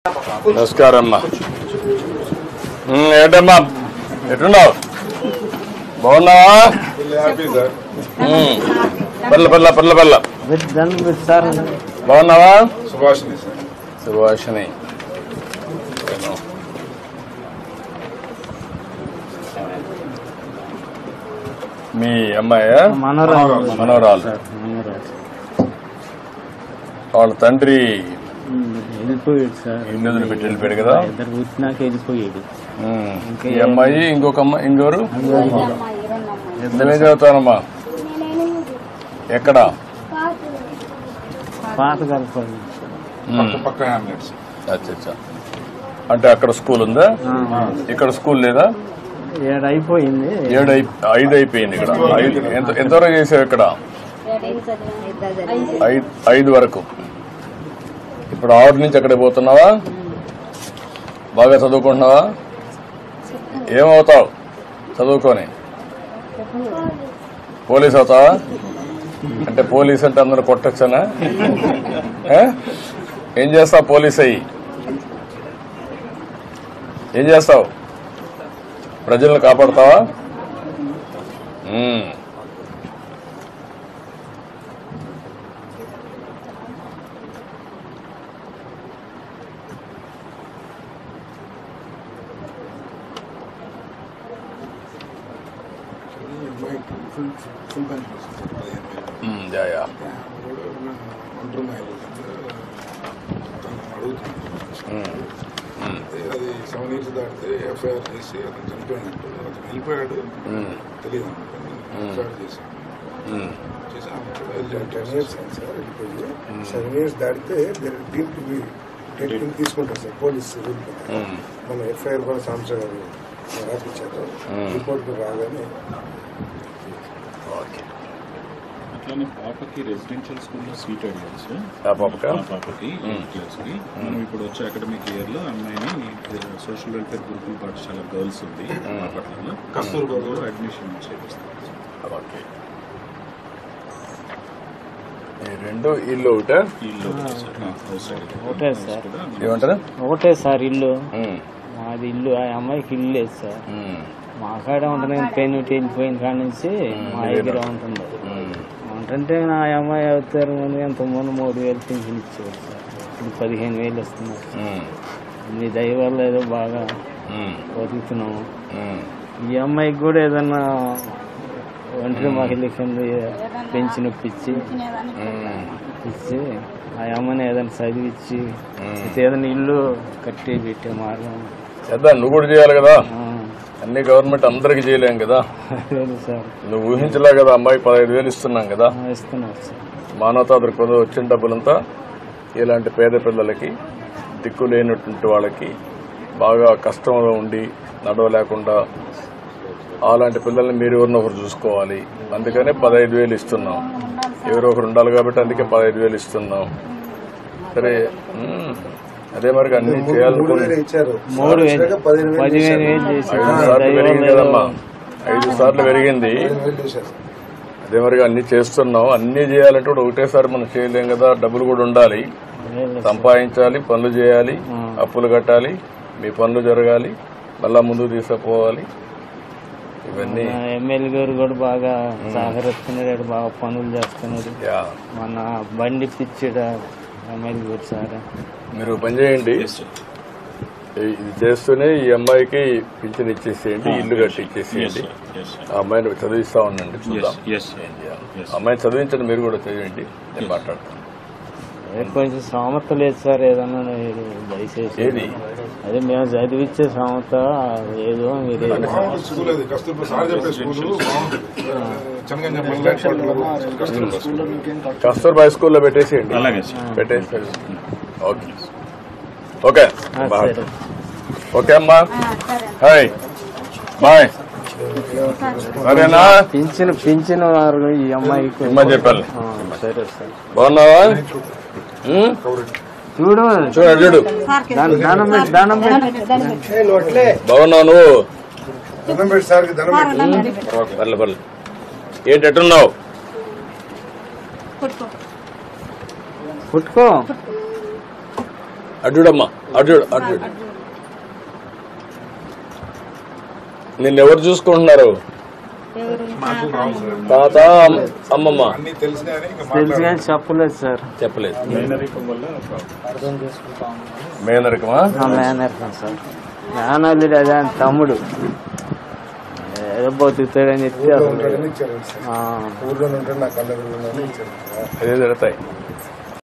నమస్కారం అమ్మా. ఏంటమ్మా ఎట్టున్నావు? బాగున్నావా? పల్ల పల్ల పల్ల పల్ల బాగున్నావా? సుభాషిణి మీ అమ్మాయా? మనవరాలు. వాళ్ళ తండ్రి వెళ్ళిపోయాడు సార్. ఇల్లు వదిలిపెట్టి వెళ్ళిపోయాడు కదా. ఇద్దరు పుట్టినాక వెళ్ళిపోయాడు. ఈ అమ్మాయి ఇంకొక అమ్మాయి ఇంకోరు ఎంతనే చదువుతానమ్మా? ఎక్కడ? పాత కలపండి. అచ్చా, అంటే అక్కడ స్కూల్ ఉందా? ఇక్కడ స్కూల్ లేదా? 7 అయిపోయింది. 5 అయిపోయింది. ఇక్కడ ఎంతవరకు చేసావు? ఇక్కడ 5 వరకు. ఇప్పుడు 6 నుంచి అక్కడికి పోతున్నావా? బాగా చదువుకుంటున్నావా? ఏమవుతావు చదువుకొని? పోలీస్ అవుతావా? అంటే పోలీస్ అంటే అందరూ కొట్టొచ్చనా? ఏం చేస్తావు పోలీస్ అయ్యి? ఏం చేస్తావు? ప్రజలను కాపాడతావా? అది 7 years దాటితే ఎఫ్ఐఆర్ చేసి అతను చనిపోయినట్టు అతను వెళ్ళిపోయాడు తెలియదు ఎఫ్ఐఆర్ చేసి 10 years సార్ వెళ్ళిపోయి 7 years దాటితే తీసుకుంటారు సార్ పోలీస్ రూల్. మన ఎఫ్ఐఆర్ కూడా సంవత్సరం గారు రాపించారు. రిపోర్ట్ రాగానే అట్లానే పాపకి రెసిడెన్షియల్ స్కూల్లో సీట్ అడిగారు సార్. పాపకి మనం ఇప్పుడు వచ్చే అకాడమిక్ ఇయర్ లో అమ్మాయిని సోషల్ వెల్ఫేర్ గురుకుల పాఠశాల గర్ల్స్ ఉంది బాపట్లలో కస్తూర్బాలో అడ్మిషన్ చేపిస్తాం. రెండు ఇల్లు ఒకటే ఏమంటారు? ఒకటే సార్ ఇల్లు. మాది ఇల్లు. ఆ అమ్మాయికి ఇల్లు లేదు సార్. మా కాడ ఉంటుంది. పెయిన్ వెళ్ళిపోయిన కాడ నుంచి మా దగ్గర ఉంటుంది. అంటే నా అమ్మాయి అవుతారు ముందు ఎంతమంది 3,000 పింఛన్ ఇచ్చేవారు సార్. ఇప్పుడు 15,000 వస్తున్నారు. మీ దయ వల్ల ఏదో బాగా బతుకుతున్నాము. ఈ అమ్మాయికి కూడా ఏదన్నా ఒంటరి మహిళ కింద పెంచి నొప్పించి ఆ అమ్మని ఏదైనా చదివించి ఏదైనా ఇల్లు కట్టి పెట్టే మార్గం. నువ్వు కూడా చేయాలి కదా. అన్ని గవర్నమెంట్ అందరికి చేయలేం కదా. నువ్వు ఊహించలే కదా. అమ్మాయికి 15,000 ఇస్తున్నాం కదా. మానవతా దృక్పథం వచ్చిన డబ్బులంతా ఇలాంటి పేద పిల్లలకి, దిక్కు లేనటువంటి వాళ్ళకి, బాగా కష్టంలో ఉండి నడవలేకుండా అలాంటి పిల్లల్ని మీరు ఎవరినో ఒకరు చూసుకోవాలి. అందుకనే 15,000 ఇస్తున్నాం. ఎవరో ఒకరు ఉండాలి కాబట్టి అందుకే 15,000 ఇస్తున్నాం. సరే, అదే మరి అన్ని చేయాలనుకుని 5 సార్లు పెరిగింది కదమ్మా. 5 సార్లు పెరిగింది. అదే మరి అన్ని చేస్తున్నాం. అన్ని చేయాలంటే కూడా ఒకటేసారి మనం చేయలేం కదా. డబ్బులు కూడా ఉండాలి, సంపాదించాలి, పనులు చేయాలి, అప్పులు కట్టాలి, మీ పనులు జరగాలి, మళ్ళా ముందుకు తీసుకుపోవాలి. ఇవన్నీ ఎమ్మెల్యే గారు కూడా బాగా సహకరిస్తున్నాడు. బాగా పనులు చేస్తున్నాడు. మన బండి పిచ్చాడు ఎమ్మెల్యే గారు సార్. మీరు పని చేయండి. ఇది చేస్తూనే ఈ అమ్మాయికి పింఛన్ ఇచ్చేసేయండి, ఇల్లు కట్టి ఇచ్చేసేయండి. ఆ అమ్మాయిని చదివిస్తా ఉండండి. చూద్దాం అమ్మాయిని చదివించండి. మీరు కూడా చదివండి. నేను మాట్లాడతాను. కొంచెం సామర్థ లేదు సార్. ఏదన్నా దయచేసి ఏది అదే మేము చదివిచ్చే సామర్థ ఏదో మీరు కస్తూర్బా స్కూల్లో పెట్టేసేయండి. పెట్టేసేయండి. ఓకే ఓకే ఓకే అమ్మా. Hi bye. సరేనా? పింఛన్ ఈ అమ్మాయికి అమ్మా చెప్పాలి. సరే సార్. బాగున్నావా? చూడు చూడు దానం బాగున్నావు నువ్వు? పర్లే పర్లే. ఏంటి ఎట్టున్నావు? పుట్టుకో అడ్డుడమ్మా అడ్డు నిన్నెవరు చూసుకుంటున్నారు? మాటలు రావు సార్. తాత అమ్మమ్మ అన్ని తెలిసినాయని ఇంకా తెలుసు కానీ చెప్పలేదు సార్. చెప్పలేదు. మేనరికం వల్ల మేనరికమా? మేనర్కం సార్. మేనల్లుడు అదే ఆయన తమ్ముడు ఏదో బతుకుతాడని చెప్పి అసలు ఇచ్చారు సార్. ఊర్లో ఉంటే నాకు అల్లరి ఇచ్చారు. అదే జరుగుతాయి.